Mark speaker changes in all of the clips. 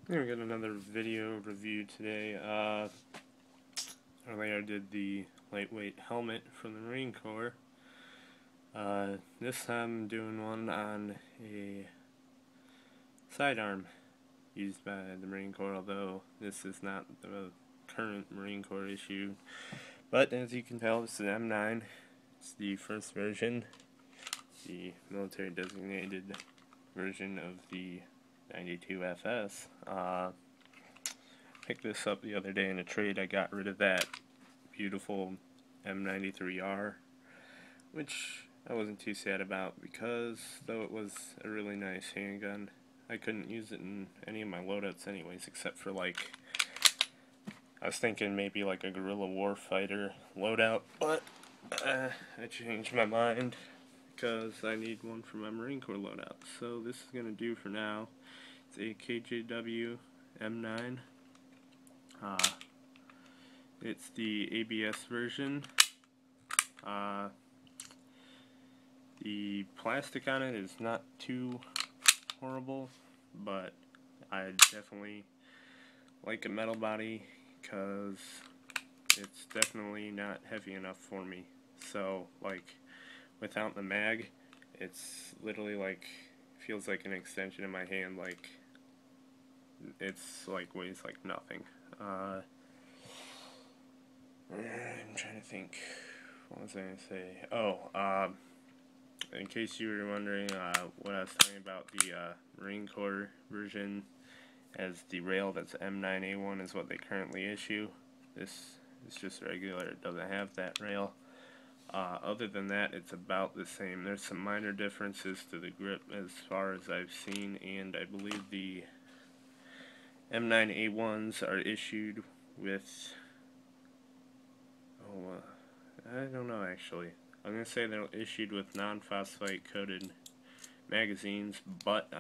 Speaker 1: Here we got another video review today. Earlier I did the lightweight helmet from the Marine Corps. This time I'm doing one on a sidearm used by the Marine Corps, although this is not the current Marine Corps issue. But as you can tell, it's an M9. It's the first version, the military designated version of the 92 FS. Picked this up the other day in a trade. I got rid of that beautiful M93r, which I wasn't too sad about because though it was a really nice handgun, I couldn't use it in any of my loadouts anyways, except for I was thinking maybe like a guerrilla warfighter loadout, but I changed my mind because I need one for my Marine Corps loadout. So this is going to do for now. It's a KJW M9. It's the ABS version. The plastic on it is not too horrible, but I definitely like a metal body because it's definitely not heavy enough for me. So without the mag, it's literally feels like an extension of my hand. It's weighs like nothing. I'm trying to think. What was I going to say? Oh, in case you were wondering what I was talking about, the Marine Corps version as the rail that's M9A1 is what they currently issue. This is just regular. It doesn't have that rail. Other than that, it's about the same. There's some minor differences to the grip as far as I've seen, and I believe the M9A1s are issued with, I don't know actually. I'm going to say they're issued with non-phosphite coated magazines, but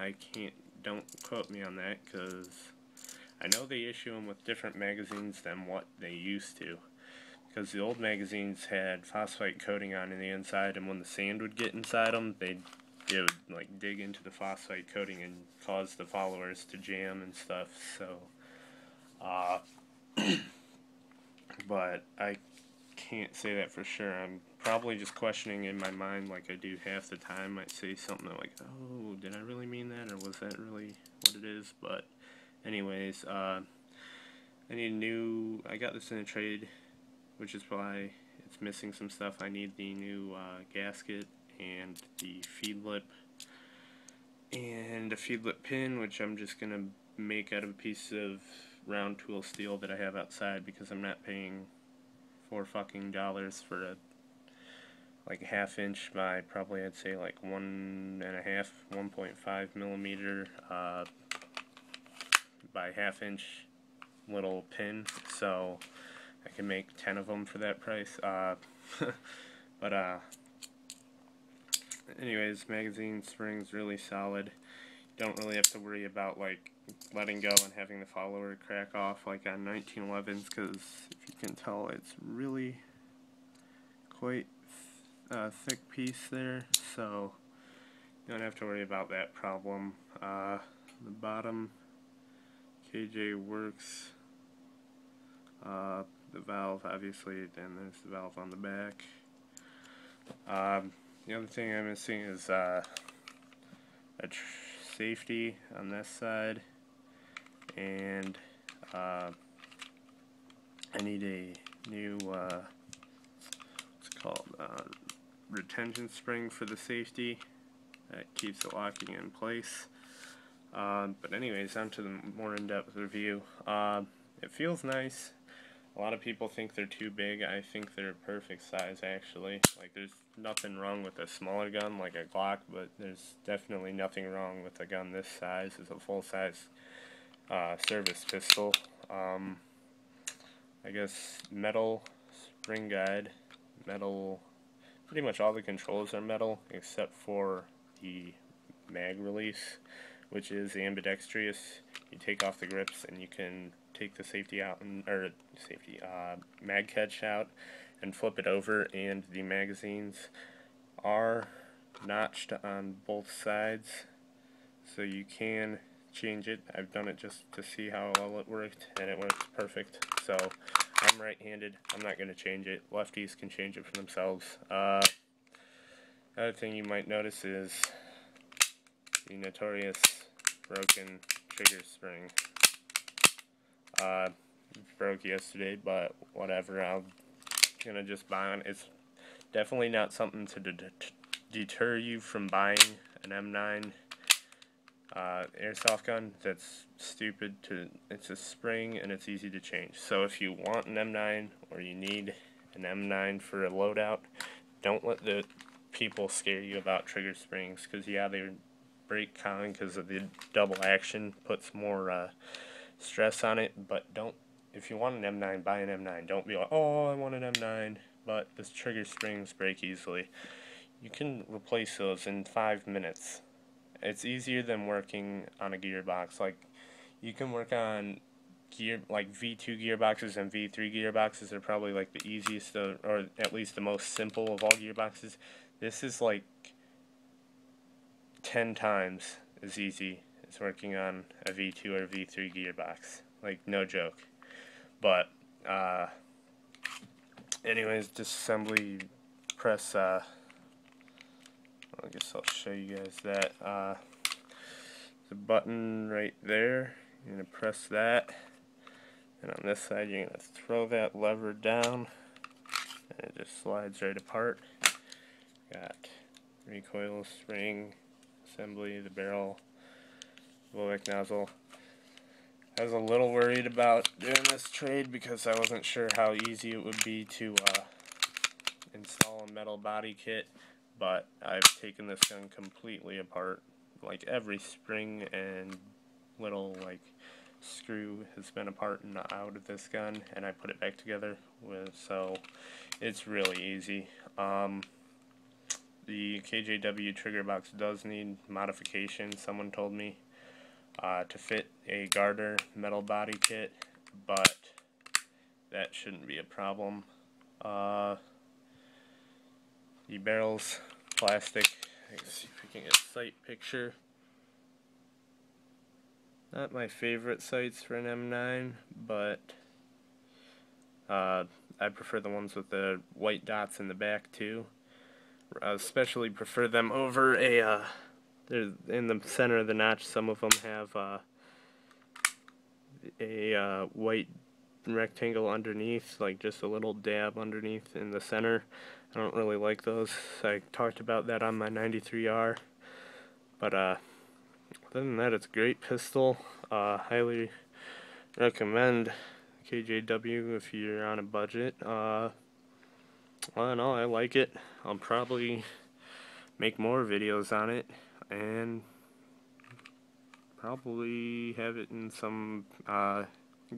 Speaker 1: don't quote me on that because I know they issue them with different magazines than what they used to. Because the old magazines had phosphite coating on the inside, and when the sand would get inside them, it would dig into the phosphite coating and cause the followers to jam and stuff. So, but I can't say that for sure. I'm probably just questioning in my mind, like I do half the time. I might say something like, "Oh, did I really mean that, or was that really what it is?" But, anyways, I need a new. I got this in a trade, which is why it's missing some stuff. I need the new gasket and the feed lip and a feed lip pin, which I'm just gonna make out of a piece of round tool steel that I have outside because I'm not paying $4 for a half inch by probably I'd say 1.5, 1.5 millimeter by half inch little pin. So I can make 10 of them for that price. But anyways, magazine spring's really solid. You don't really have to worry about letting go and having the follower crack off like on 1911s, because if you can tell, it's really quite a thick piece there, so you don't have to worry about that problem. The bottom, KJ works. The valve, obviously, and there's the valve on the back. The other thing I'm missing is a safety on this side, and I need a new what's it called, retention spring for the safety that keeps it locking in place. But anyways, on to the more in-depth review. It feels nice. A lot of people think they're too big. I think they're a perfect size, actually. There's nothing wrong with a smaller gun like a Glock, but there's definitely nothing wrong with a gun this size. It's a full-size service pistol. I guess metal spring guide, metal. Pretty much all the controls are metal except for the mag release, which is ambidextrous. You take off the grips and you can take the safety out, mag catch out, and flip it over, and the magazines are notched on both sides, so you can change it. I've done it just to see how well it worked, and it works perfect. So I'm right-handed. I'm not going to change it. Lefties can change it for themselves. Another thing you might notice is the notorious broken trigger spring. Broke yesterday, but whatever. I'm gonna just buy one. It's definitely not something to deter you from buying an M9 airsoft gun. That's stupid. It's a spring and it's easy to change. So if you want an M9 or you need an M9 for a loadout, don't let the people scare you about trigger springs, because yeah, they break common because of the double action, puts more stress on it. But don't, if you want an M9, buy an M9. Don't be like, oh, I want an M9, but the trigger springs break easily. You can replace those in 5 minutes. It's easier than working on a gearbox. Like, you can work on like V2 gearboxes and V3 gearboxes are probably like the easiest, or at least the most simple of all gearboxes. This is like 10 times as easy as working on a V2 or V3 gearbox. Like, no joke. But anyways, disassembly, press I guess I'll show you guys that. The button right there, you're going to press that, and on this side you're going to throw that lever down and it just slides right apart. Got recoil, spring, assembly, the barrel, Volvic nozzle. I was a little worried about doing this trade because I wasn't sure how easy it would be to install a metal body kit, but I've taken this gun completely apart. Like, every spring and little like screw has been apart and out of this gun, and I put it back together so it's really easy. The KJW trigger box does need modification, someone told me, to fit a Garter metal body kit, but that shouldn't be a problem. The barrel's plastic. Let's see if we can get a sight picture. Not my favorite sights for an M9, but I prefer the ones with the white dots in the back too. I especially prefer them over a they're in the center of the notch. Some of them have a white rectangle underneath, like just a little dab underneath in the center. I don't really like those. I talked about that on my 93R, but other than that, it's a great pistol. Highly recommend KJW if you're on a budget. All in all, I like it. I'll probably make more videos on it and probably have it in some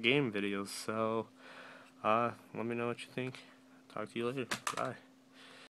Speaker 1: game videos. So let me know what you think. Talk to you later. Bye.